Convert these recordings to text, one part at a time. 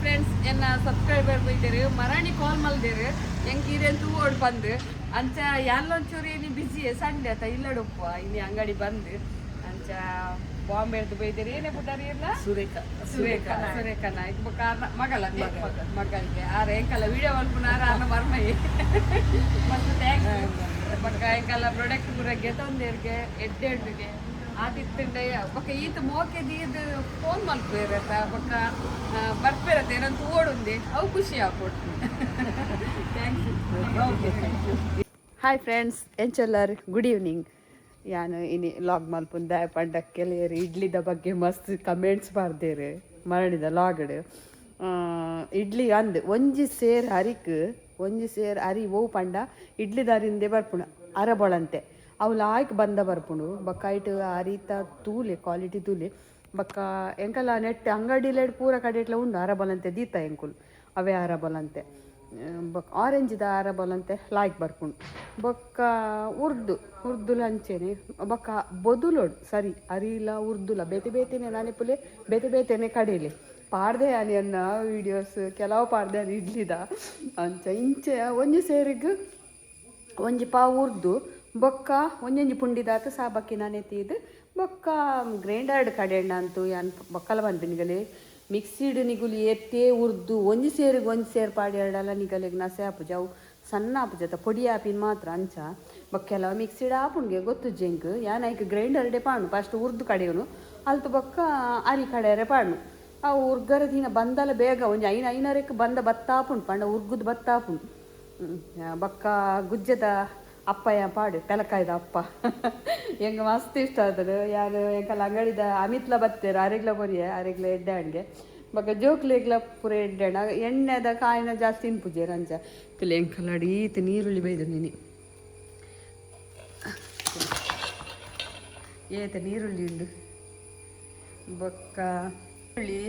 friends ಎನ್ನ subscriber ಬೈದೇರು ಮರಾಣಿ ಕಾಲ್ ಮಲ್ದೇರು ಹೆಂಗೆ ಇರೆಂತೂ ಓಡ್ ಬಂದು ಅಂಚ ಎಲ್ಲೊಂಚೂರು ಏನು ಬಿಸಿ ಸಂಡೆ ಆತ ಇಲ್ಲಡಪ್ಪ ಇಲ್ಲಿ ಅಂಗಡಿ ಬಂದು ಅಂಚ ಬಾಂಬೆದು ಬೈದೇರು ಏನೇ ಬಿಟ್ಟಾರಿ ಎಲ್ಲ ಸುರೇಖ ನಾಯ್ಕ ಕಾರಣ ಮಗಳಿಗೆ ಆರ ಎಂಕಲ್ಲ ವಿಡಿಯೋ ಮಲ್ಪುನಾರ ಅನ್ನ ಮರ್ಮಯಿ ಮತ್ತು ಥ್ಯಾಂಕ್ಸ್ ಬಕ್ಕ ಎಂಕಲ್ಲ ಪ್ರಾಡಕ್ಟ್ ಗುರಗೆ ತಂದೇರ್ಗೆ ಎಡ್ಡೆಡ್ಗೆ ಆದಿತ್ತಂಡೆ ಬೊಕ್ಕ ಈತ ಮೋಕೆದಿ ಇದು ಫೋನ್ ಮಲ್ಪೇರತ್ತ ಬೊಕ್ಕ ಬರ್ಪೇರತ್ತೆ ಏನಂತ ಓಡುಂದೆ ಅವು ಖುಷಿ ಆಗ್ಕೊಡ್ತೀನಿ ಹಾಯ್ ಫ್ರೆಂಡ್ಸ್ ಎಂಚೆಲ್ಲರ್ ಗುಡ್ ಈವ್ನಿಂಗ್ ಯಾನು ಇನಿ ಲಾಗ್ ಮಲ್ಪುಂದ ಪಂಡಕ್ಕೆಲೆಯರು ಇಡ್ಲಿದ ಬಗ್ಗೆ ಮಸ್ತ್ ಕಮೆಂಟ್ಸ್ ಬರ್ದೇರು ಮರಣಿದ ಲಾಗಡ್ ಇಡ್ಲಿ ಅಂದ್ ಒಂಜಿ ಸೇರ್ ಅರಿ ಓ ಪಂಡ ಇಡ್ಲಿ ದಾರಿಂದೆ ಬರ್ಪುಣ ಅರಬೊಳಂತೆ ಅವು ಲಾಯ್ಕ್ ಬಂದ ಬರ್ಪುಂಡು ಬಕ್ಕ ಐಟ್ ಅರಿತ ತೂಲೆ ಕ್ವಾಲಿಟಿ ತೂಲೆ ಬಕ್ಕ ಎಂಕಲ್ಲ ನೆಟ್ ಅಂಗಡಿಲೆಡ್ ಪೂರ ಕಡೆ ಇಟ್ಲ ಉಂಡು ಅರಬಲಂತೆ ದೀತ ಎಂಕುಲು ಅವೇ ಅರಬಲಂತೆ ಬೊಕ್ಕ ಆರೆಂಜ್ದ ಅರಬಲಂತೆ ಲಾಯ್ಕ್ ಬರ್ಪುಂಡು ಬೊಕ್ಕ ಉರ್ದುಲ ಅಂಚೆನೆ ಬೊಕ್ಕ ಬೊದುಲೋಡು ಸರಿ ಅರಿಲ ಉರ್ದುಲ ಬೇತೆನೆ ನಾನೆಪುಲೆ ಬೇತೆನೆ ಕಡೆಯಲೆ ಪಾಡ್ದೆ ಅನ್ನ ವೀಡಿಯೋಸ್ ಕೆಲವು ಪಾಡ್ದೆ ಅದು ಇಡ್ಲಿದ ಅಂಚ ಇಂಚೆ ಒಂಜಿ ಸೇರಿಗೆ ಒಂಜಿ ಪಾವು ಉರ್ದು ಬೊಕ್ಕ ಒಂಜೊಂಜಿ ಪುಂಡಿದಾತ ಸಾಬಕ್ಕಿ ನಾನೆತ್ತಿದ್ದು ಬೊಕ್ಕ ಗ್ರೈಂಡರ್ಡ್ ಕಡೆಂಡ ಅಂತೂ ಯಾನ್ ಬೊಕ್ಕಲ ಬಂತು ನಿಗಲೆ ಮಿಕ್ಸಿಡ್ ನಿಗುಲಿ ಎತ್ತೇ ಉರ್ದು ಒಂಜಿ ಸೇರು ಪಾಡಿ ಎರಡಲ್ಲ ನಿಗಲೆಗೆ ನಸೆ ಆಪುಜ ಅವು ಸಣ್ಣ ಆಪುಜತ ಪೊಡಿ ಆಪಿನ ಮಾತ್ರ ಅಂಚ ಬೊಕ್ಕೆಲ್ಲ ಮಿಕ್ಸಿಡ್ ಆಪುಣ್ಗೆ ಗೊತ್ತು ಜಂಕ್ ಯಾನೈಕ್ ಗ್ರೈಂಡರ್ಡೆ ಪಾಡ್ನು ಫಸ್ಟ್ ಉರ್ದು ಕಡೆಯವನು ಅಲ್ತು ಬೊಕ್ಕ ಅರಿ ಕಡೆಯರೆ ಪಾಡ್ನು ಆ ಉರ್ಗರ ದಿನ ಬಂದಲ್ಲ ಬೇಗ ಒಂಜಿ ಐನರಕ್ಕೆ ಬಂದ ಬತ್ತಾಪುಂಡು ಪಂಡ ಉರ್ಗುದು ಬತ್ತಾಪುಂಡು ಬೊಕ್ಕ ಗುಜ್ಜದ ಅಪ್ಪಯ್ಯ ಪಾಡು ತೆಲಕಾಯ್ದ ಅಪ್ಪ ಹೆಂಗೆ ಮಸ್ತ್ ಇಷ್ಟ ಆದರು ಯಾರು ಎಂಕಲ್ಲ ಅಂಗಡಿದ ಅಮಿತ್ಲ ಬತ್ತೇರು ಅರೆಗ್ಲ ಬರಿಯ ಅರೆಗ್ಲ ಎಡ್ಡೆ ಬೊಕ್ಕ ಜೋಕ್ಲೆಗ್ಲ ಪೂರ ಎಡ್ಡೆಣ್ಣ ಎಣ್ಣೆದ ಕಾಯಿನ ಜಾಸ್ತಿ ಇನ್ಪುಜೆ ರಂಜ ಕಿಲೆ ಎಂಕಲ್ಲಡಿ ಈತ ನೀರುಳ್ಳಿ ಬೈದು ನೀನು ಏತ ನೀರುಳ್ಳಿ ಉಂಡು ಬೊಕ್ಕ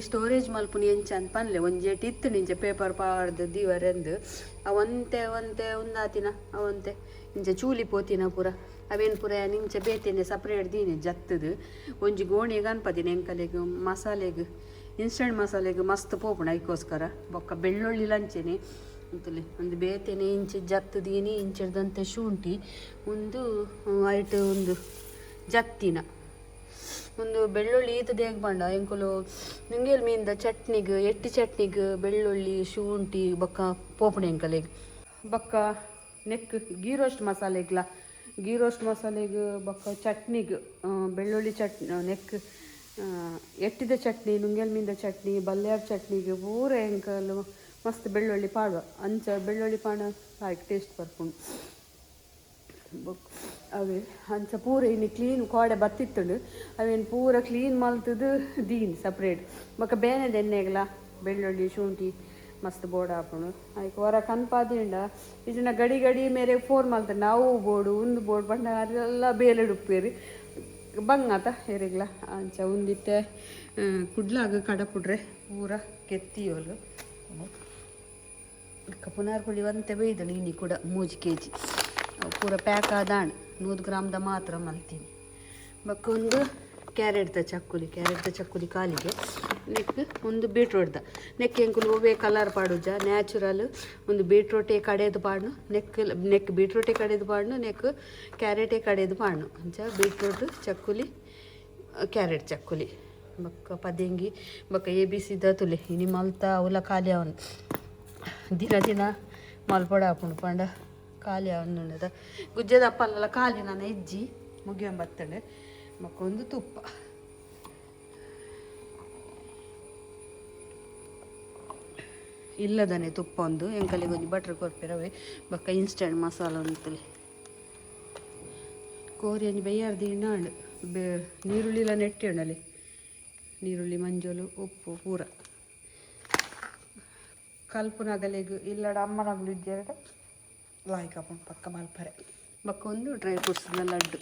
ಸ್ಟೋರೇಜ್ ಮಲ್ಪುನಿ ಎಂಚ ಅಂತ ಪನ್ಲೆ ಒಂಜೇಟ್ ಇತ್ತು ನಿಂಚ ಪೇಪರ್ ಪಾಡ್ದು ದೀವರೆಂದು ಅವಂತೆ ಉಂದಾತಿನ ಅವಂತೆ ಇಂಚ ಚೂಲಿ ಪೋತಿನ ಪೂರ ಅವೇನು ಪೂರ ನಿಂಚ ಬೇತೇನೆ ಸಪ್ರೇಟ್ ದೀನೆ ಜತ್ತದು ಒಂಜಿ ಗೋಣಿಗೆ ಅನ್ಪದಿನ ಎಂಕಲೆಗೆ ಮಸಾಲೆಗೆ ಇನ್ಸ್ಟೆಂಟ್ ಮಸಾಲೆಗೆ ಮಸ್ತ್ ಪೋಪುಣ ಐಕೋಸ್ಕರ ಬೊಕ್ಕ ಬೆಳ್ಳುಳ್ಳಿ ಲಂಚೆನೆ ಅಂತಲೇ ಒಂದು ಬೇತೇನೆ ಇಂಚೆ ಜತ್ತದೀನಿ ಇಂಚದಂತೆ ಶುಂಠಿ ಒಂದು ಐಟು ಒಂದು ಜತ್ತಿನ ಒಂದು ಬೆಳ್ಳುಳ್ಳಿ ಈತದ ಹೇಗೆ ಬಂಡ ಎಂಕುಲು ನಿಂಗೇಲ್ ಮೀನ್ದ ಚಟ್ನಿಗೆ ಎಟ್ಟಿ ಚಟ್ನಿಗೆ ಬೆಳ್ಳುಳ್ಳಿ ಶುಂಠಿ ಬೊಕ್ಕ ಪೋಪುಣೆ ಎಂಕಲೆಗೆ ಬೊಕ್ಕ ನೆಕ್ ಗೀ ರೋಸ್ಟ್ ಮಸಾಲೆಗೆ ಬೊಕ್ಕ ಚಟ್ನಿಗೆ ಬೆಳ್ಳುಳ್ಳಿ ನೆಕ್ ಎಟ್ಟಿದ ಚಟ್ನಿ ನುಂಗೇಲ್ ಮೀನ್ದ ಚಟ್ನಿ ಬಲ್ಯಾರ ಚಟ್ನಿಗೆ ಪೂರ ಎಂಕಲು ಮಸ್ತ್ ಬೆಳ್ಳುಳ್ಳಿ ಪಾಡುವ ಅಂಚ ಬೆಳ್ಳುಳ್ಳಿ ಪಾಡ ಹಾಕಿ ಟೇಸ್ಟ್ ಬರ್ಕೊಂಡು ಅವೇ ಅಂಚ ಪೂರ ಇನ್ನು ಕ್ಲೀನ್ ಕೋಡೆ ಬತ್ತಿತ್ತುಂಡು ಅವೇನು ಪೂರ ಕ್ಲೀನ್ ಮಲ್ತದು ದೀನ್ ಸಪ್ರೇಟ್ ಬೊಕ್ಕ ಬೇನೆದ ಎಣ್ಣೆಗ್ಲ ಬೆಳ್ಳುಳ್ಳಿ ಶುಂಠಿ ಮಸ್ತ್ ಬೋರ್ಡ್ ಹಾಕೊಂಡು ಆಯ್ಕೆ ಹೊರ ಕನ್ಪಾದಿಂಡ ಇದನ್ನ ಗಡಿ ಮೇರೆ ಫೋನ್ ಮಲ್ತಾರೆ ನಾವು ಒಂದು ಬೋರ್ಡ್ ಬಂಡ ಅದೆಲ್ಲ ಬೇಲೆ ಉಪ್ಪೇರಿ ಬಂಗಾತ ಎರಿಗ್ಲ ಅಂಚ ಉಂದಿತ್ತೆ ಕುಡ್ಲಾಗ ಕಡಪುಡ್ರೆ ಪೂರ ಕೆತ್ತಿಯೋಲು ಪುನರ್ ಕುಳಿ ಒಂತೆ ಬೈದಳು ಇನಿ ಕೂಡ 3 kg ಪೂರ ಪ್ಯಾಕ್ ಆದಾಣ್ 100 ಗ್ರಾಮ್ದ ಮಾತ್ರ ಮಲ್ತೀನಿ ಬಕ್ಕ ಒಂದು ಕ್ಯಾರೆಟ್ದ ಚಕ್ಕುಲಿ ಕಾಲಿಗೆ ನೆಕ್ ಒಂದು ಬೀಟ್ರೋಟ್ದ ನೆಕ್ ಎಂಕುಲು ಒವೇ ಕಲರ್ ಪಾಡುಜ ನ್ಯಾಚುರಲ್ ಒಂದು ಬೀಟ್ರೋಟೆ ಕಡೆದು ಪಾಡ್ನು ನೆಕ್ ಬೀಟ್ರೋಟೆ ಕಡೆದು ಪಾಡ್ನು ನೆಕ್ ಕ್ಯಾರೆಟೆ ಕಡೆದು ಪಾಡ್ನು ಅಂಚ ಬೀಟ್ರೋಟ್ ಚಕ್ಕುಲಿ ಕ್ಯಾರೆಟ್ ಚಕ್ಕುಲಿ ಬಕ್ಕ ಪದ್ಯಂಗಿ ಬಕ್ಕ ABC ತುಲೆ ಇನಿ ಮಲ್ತ ಅವಲ ಖಾಲಿ ಅವನು ದಿನ ಮಲ್ಪಡ ಹಾಕೊಂಡು ಪಂಡ ಖಾಲಿ ಅವನುಂಡದ ಗುಜ್ಜದ ಅಪ್ಪಲ್ಲ ಖಾಲಿ ನಾನು ಹೆಜ್ಜಿ ಮುಗಿಯೊಂಬತ್ತಡೆ ಮಕ್ಕೊಂದು ತುಪ್ಪ ಇಲ್ಲದನೆ ತುಪ್ಪ ಒಂದು ಎಂಕಲಿಗೆ ಒಂದು ಬಟ್ರ್ ಕೊರ್ಪಿರವೆ ಬಕ್ಕ ಇನ್ಸ್ಟೆಂಟ್ ಮಸಾಲ ಅಂತಲೇ ಕೋರಿ ಅಂಜಿ ಬೈಯಾರ್ದಿ ನಾಳು ನೀರುಳ್ಳಿಲ ನೆಟ್ಟಿ ಉಂಡಲಿ ನೀರುಳ್ಳಿ ಮಂಜೋಲು ಉಪ್ಪು ಪೂರ ಕಲ್ಪುನಗಲೆಗು ಇಲ್ಲಡ ಅಮ್ಮನಗಲು ಇದ್ದರೆ ಲಾಯ್ಕಪ್ಪ ಪಕ್ಕ ಮಲ್ಪರೆ ಬಕ್ಕ ಒಂದು ಡ್ರೈ ಫ್ರೂಟ್ಸ್ನ ಲಡ್ಡು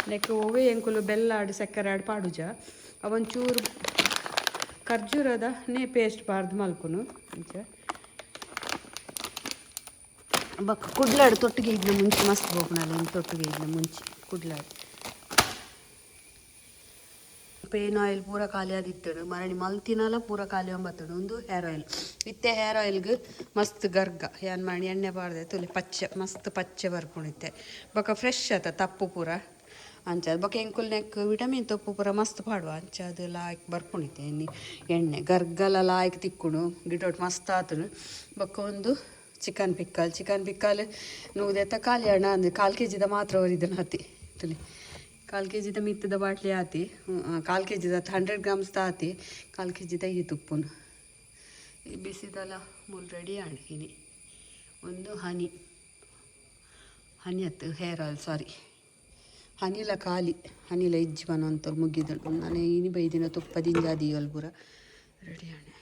ನೆಕ್ ಒವೇ ಎಂಕುಲು ಬೆಲ್ಲ ಆಡು ಸಕ್ಕರೆ ಆಡು ಪಾಡುಜ ಅವೊಂಚೂರು ಖರ್ಜೂರದ ಪೇಸ್ಟ್ ಪಾಡ್ದು ಮಲ್ಪುನು ಅಂಚ ಬಕ್ಕ ಕುಡ್ಲಾಡು ತೊಟ್ಟಿಗೆ ಇದ್ನ ಮುಂಚೆ ಮಸ್ತ್ ಬೋಪುನಲ್ಲ ತೊಟ್ಟಿಗೆ ಇದ್ನ ಮುಂಚೆ ಕುಡ್ಲಾಡು ಪೇನ್ ಆಯಿಲ್ ಪೂರ ಖಾಲಿ ಆದಿತ್ತಡು ಮರಣಿ ಮಲ್ತಿನಲ ಪೂರ ಖಾಲಿ ಒಂಬತ್ತಡು ಒಂದು ಹೇರ್ ಆಯಿಲ್ ಇತ್ತೆ ಹೇರ್ ಆಯಿಲ್ಗೆ ಮಸ್ತ್ ಗರ್ಗ ಏನ್ ಮಾಡಿ ಎಣ್ಣೆ ಬಾರ್ದೆ ತುಲಿ ಪಚ್ಚೆ ಮಸ್ತ್ ಪಚ್ಚೆ ಬರ್ಕೊಂಡಿತ್ತೆ ಬೊಕ ಫ್ರೆಶ್ ಆತ ತಪ್ಪು ಪೂರ ಅಂಚ ಬೊಕ ಎಂಕುಲ್ ನೆಕ್ ವಿಟಮಿನ್ ತೊಪ್ಪು ಪೂರ ಮಸ್ತ್ ಪಾಡುವ ಅಂಚ ಅದು ಲಾಯ್ಕ್ ಬರ್ಕೊಂಡಿತ್ತೆ ಎಣ್ಣೆ ಗರ್ಗಲ ಲಾಯ್ಕ್ ತಿಕ್ಕುಡು ಗಿಟೋಟ್ ಮಸ್ತ್ ಆತನು ಬೊಕ ಒಂದು ಚಿಕನ್ ಪಿಕ್ಕಲ್ ನೂದೆತ್ತ ಖಾಲಿ ಹಣ ಅಂದರೆ 1/4 kg ಮಾತ್ರ ಅವರಿದ್ದನ್ನು ಹತ್ತಿ ತುಲಿ 1/4 kg ಮಿತ್ತದ ಬಾಟ್ಲಿ ಆತಿ 1/4 kg 100 grams ಆತಿ 1/4 kg ಈ ತುಪ್ಪುನು ಈ ಬಿಸಿದಲ್ಲ ಮುಲ್ ರೆಡಿ ಆಣ್ಕಿನಿ ಒಂದು ಹನಿ ಅತ್ತು ಹೇರ್ ಆಯಿಲ್ ಸಾರಿ ಹನಿಲ ಖಾಲಿ ಹನಿಲ ಇಜ್ಜಿ ಬನಂತವ್ರು ಮುಗಿದಳು ನಾನು ಇನಿ ಬೈದಿನ ತುಪ್ಪ ದಿಂಜಾದಿ ಅಲ್ಬುರ ರೆಡಿ ಆಣೆ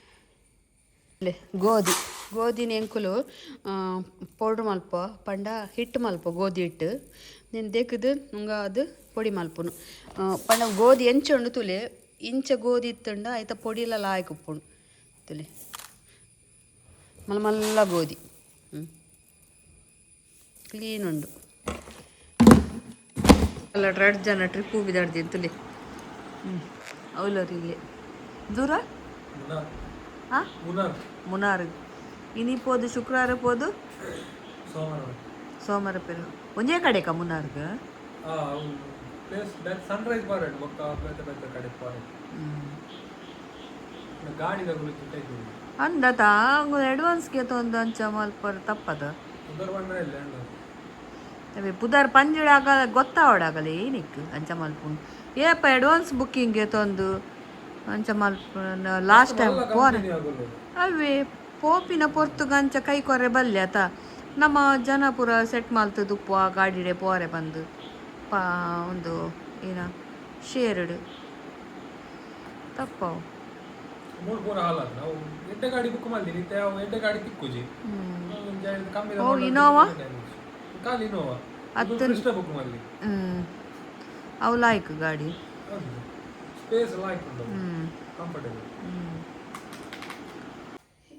ಗೋಧಿನ ಎಂಕುಲು ಪೌಡ್ರ್ ಮಲ್ಪ ಪಂಡ ಹಿಟ್ಟು ಮಲ್ಪ ಗೋಧಿ ಹಿಟ್ಟು ನೀನು ತೆಗೆದು ನಂಗೆ ಅದು ಪೊಡಿ ಮಲ್ಪುನು ಪಂಡ ಗೋಧಿ ಎಂಚುಂಡು ತುಲೆ ಇಂಚ ಗೋಧಿ ಇತ್ತುಂಡ ಆಯ್ತ ಪೊಡಿಲ ಲಾಯ್ಕ್ ಉಪ್ಪುಂಡು ತುಲೆ ಮಲ್ಲ ಗೋಧಿ ಕ್ಲೀನ್ ಉಂಡು ಅಲ್ಲ 2 ಜನ ಟ್ರಿಪ್ಪು ಬಿದಾಡ್ತೀನಿ ತುಲೆ ಅವಲರು ಇಲ್ಲಿ ದೂರ ಹಾಂ ಮುನಾರ್ ಇನಿ ಪೋದು ಶುಕ್ರವಾರ ಪೋದು ಸೋಮವಾರ ಪೇರು ಒಂದೇ ಕಡೆಕ ಮುನಾರ್ಗ ಸನ್ರೈಸ್ ಬಾರೆಡ್ ಬೊಕ್ಕ ಬೇತೆ ಕಡೆ ಪಾರೆ ಗಾಡಿ ಅಂದತ ಅಡ್ವಾನ್ಸ್ಗೆ ತೊಂದು ಅಂಚ ಮಲ್ಪರ್ ತಪ್ಪದ ಪುದರ್ ಪಂಜಿಡಾಗ ಗೊತ್ತಾವಡಾಗಲ್ಲ ಏನಿಕ್ಕು ಅಂಚ ಮಲ್ಪುಂಡು ಏಪ ಅಡ್ವಾನ್ಸ್ ಬುಕ್ಕಿಂಗ್ಗೆ ತೊಂದು ಅಂಚ ಮಲ್ಪ ಲಾಸ್ಟ್ ಟೈಮ್ ಪೋರೆ ಅವೇ ಪೋಪಿನ ಪೊರ್ತುಗಂಚ ಕೈ ಕೊರೆ ಬಲ್ಲೆ ಆತ ನಮ್ಮ ಜನ ಪೂರ ಸೆಟ್ ಮಲ್ತದು ಉಪ್ಪು ಆ ಗಾಡಿಡೆ ಪೋರೆ ಬಂದು ಒಂದು ಏನ ಶೇರ್ಡ್ ತಪ್ಪವು ಇನೋವಾ ಅವು ಲಾಯ್ಕ್ ಗಾಡಿ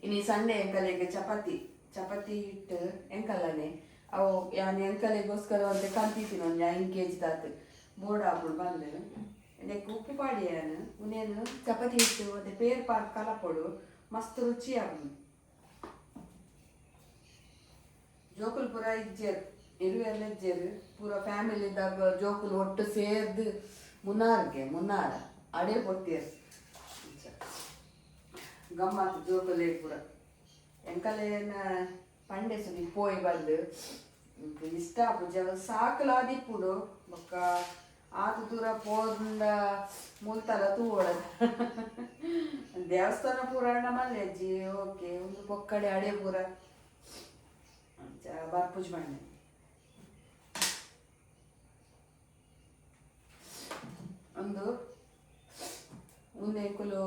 ಇನಿ ಸಂಡೆ ಎಂಕಲೆಗೆ ಚಪಾತಿ ಹಿಟ್ಟು ಎಂಕಲ್ಲನೆ ಅವು ಯಾನ್ ಎಂಕಲೆಗೋಸ್ಕರ ಒಂದು ಕಲ್ತಿದ್ದೀನಿ ಒಂದು 5 kg ತಾತು ಬೋರ್ಡ್ ಹಾಕೊಂಡು ಬಂದು ನೆಕ್ ಉಪ್ಪು ಪಾಡಿ ಏನು ಉನೇನು ಚಪಾತಿ ಹಿಟ್ಟು ಮತ್ತೆ ಪೇರ್ ಪಾರ್ಕ್ ಕಲಪೊಡು ಮಸ್ತ್ ರುಚಿ ಆಗುದು ಜೋಕುಲ್ ಪೂರ ಇಜ್ಜೇರು ಇರುವೆಲ್ಲ ಇಜ್ಜೇರು ಪೂರ ಫ್ಯಾಮಿಲಿ ಇದ್ದಾಗ ಜೋಕುಲ್ ಒಟ್ಟು ಸೇರ್ದು ಮುನ್ನಾರ ಅಡೆ ಕೊಟ್ಟೇರು ಗಮ್ಮತ್ ಜೋಕುಲೇ ಪೂರ ಎಂಕಲೇನ ಪಂಡೆ ಸುನಿ ಪೋಯ್ ಬಂದು ಇಷ್ಟ ಪೂಜೆ ಸಾಕಲಾದಿಪ್ಪುಡು ಬೊಕ್ಕ ಆತು ದೂರ ಪೋದ ಮುಲ್ತಲ ತೂವಳದ ದೇವಸ್ಥಾನ ಪೂರಾಣ ಮಲ್ಲೆಜ್ಜಿ ಓಕೆ ಒಂದು ಪೊಕ್ಕಡೆ ಅಡೆ ಪೂರ ಬರ್ಪುಜ್ ಮಣ್ಣೆ ಒಂದು ಉಂದೆಂಕುಲು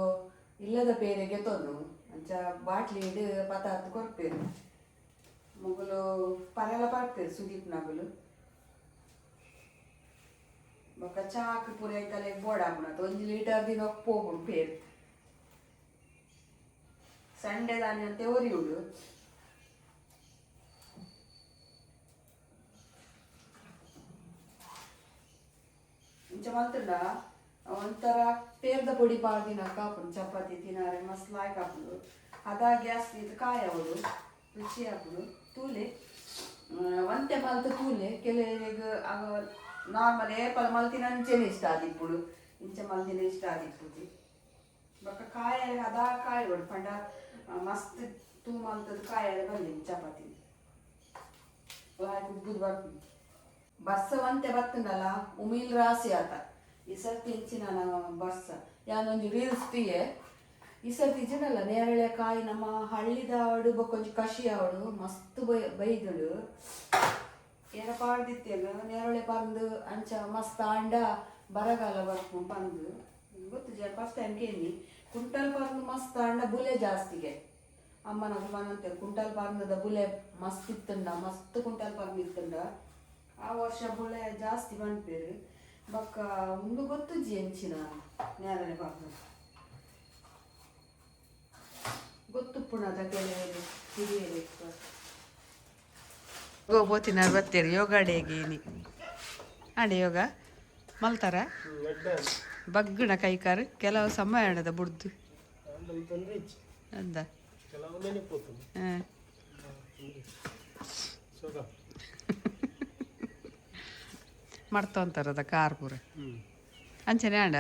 ಇಲ್ಲದ ಪೇರೆಗೆ ತೊಂದು ಅಂಚ ಬಾಟ್ಲಿ ಹಿಡು ಪತಾರ್ಥ ಕೊರ್ಪೇರು ಮುಗುಲು ಪರಲ ಪಾಡ್ಪೇರು ಸುದೀಪ್ ನಗುಲು ಬೊಕ್ಕ ಚಾಕ್ ಪೂರ ಎಂಕಲೆಗ್ ಬೋಡಾಪುಣತ್ 1 ಲೀಟರ್ ದಿನ ಪೋಗುಡು ಪೇರು ಸಂಡೆ ದಾನಿ ಅಂತೆ ಒರಿಯುಡು ಇಂಚ ಮಲ್ತುಂಡ ಒಂಥರ ಪೇರ್ದ ಪೊಡಿ ಪಾಡ್ದಿನ ಕಾಪುಡು ಚಪಾತಿ ತಿನಾರೆ ಮಸ್ತ್ ಲಾಯ್ಕ್ ಹಾಪುಡು ಅದ ಗ್ಯಾಸ್ ಇದು ಕಾಯವಡು ರುಚಿ ಹಾಪುಡು ತೂಲೆ ಒಂತೆ ಮಲ್ತು ತೂಲೆ ಕೆಲವರಿಗೆ ನಾರ್ಮಲ್ ಏಪಲ್ ಮಲ್ತಿನ ಅಂಚೆನೆ ಇಷ್ಟ ಆದಿಪ್ಪುಡು ಇಂಚ ಮಲ್ತಿನ ಇಷ್ಟ ಆದಿಪ್ಪುಜಿ ಬೊಕ್ಕ ಕಾಯ ಅದ ಕಾಯವಡು ಪಂಡ ಮಸ್ತ್ ತೂ ಮಲ್ತದ ಕಾಯಲ್ಲ ಬಂದಿ ಚಪಾತಿ ಉಬ್ಬುದು ಬರ್ತೀನಿ ಬಸ್ಸ ಒಂತೆ ಬರ್ತಂಡಲ್ಲ ಉಮಿಲ್ ರಾಸಿ ಆತ ಈ ಸರ್ತಿ ಇಂಚಿನ ಬಸ್ಸ ಯಾನೊಂದು ರೀಲ್ಸ್ ತೀಯೆ ಈ ಸರ್ತಿ ಜನಲ್ಲ ನೇರಳೆ ಕಾಯಿ ನಮ್ಮ ಹಳ್ಳಿದ ಅವಡು ಬೊಕ್ಕೊಂಜಿ ಕಷಿ ಅವಡು ಮಸ್ತ್ ಬೈದಳು ಏನ ಪಾಡ್ದಿತ್ತೇನು ನೇರಳೆ ಪಂದು ಅಂಚ ಮಸ್ತ್ ಅಂಡ ಬರಗಾಲ ಬರ್ಕೊಂಡು ಬಂದು ಗೊತ್ತು ಜನ ಫಸ್ಟ್ ಟೈಮ್ ಕೇಳಿ ಕುಂಟಲ್ ಪರ್ದು ಮಸ್ತ್ ಅಂಡ ಬುಲೆ ಜಾಸ್ತಿಗೆ ಅಮ್ಮನ ಮನಂತೇಳಿ ಕುಂಟಲ್ ಪರ್ದದ ಬುಲೆ ಮಸ್ತ್ ಇತ್ತಂಡ ಮಸ್ತ್ ಕುಂಟಲ್ ಪರ್ದು ಇತ್ತಂಡ ಆ ವರ್ಷ ಬುಲೆ ಜಾಸ್ತಿ ಬಂದ್ಪೇರು ಬೊಕ್ಕ ಒಂದು ಗೊತ್ತು ಜಿ ಎಂಚಿನ ನೇರಳೆ ಪರ್ದು ಗೊತ್ತು ಪುಣದ ಕೆಲವರು ಹಿರಿಯರು ಬರ್ತೀರಿ ಯೋಗ ಡೇಗೆ ಅಡೆ ಯೋಗ ಮಲ್ತಾರ ಬಗ್ಗಣ ಕೈಕಾರು ಕೆಲವು ಸಮಯ ಆಡದ ಬುಡ್ದು ಅಂದ ಹಾಂ ಮರ್ತೊಂತಾರದ ಕಾರ್ ಪೂರ ಅಂಚನೆ ಆಂಡ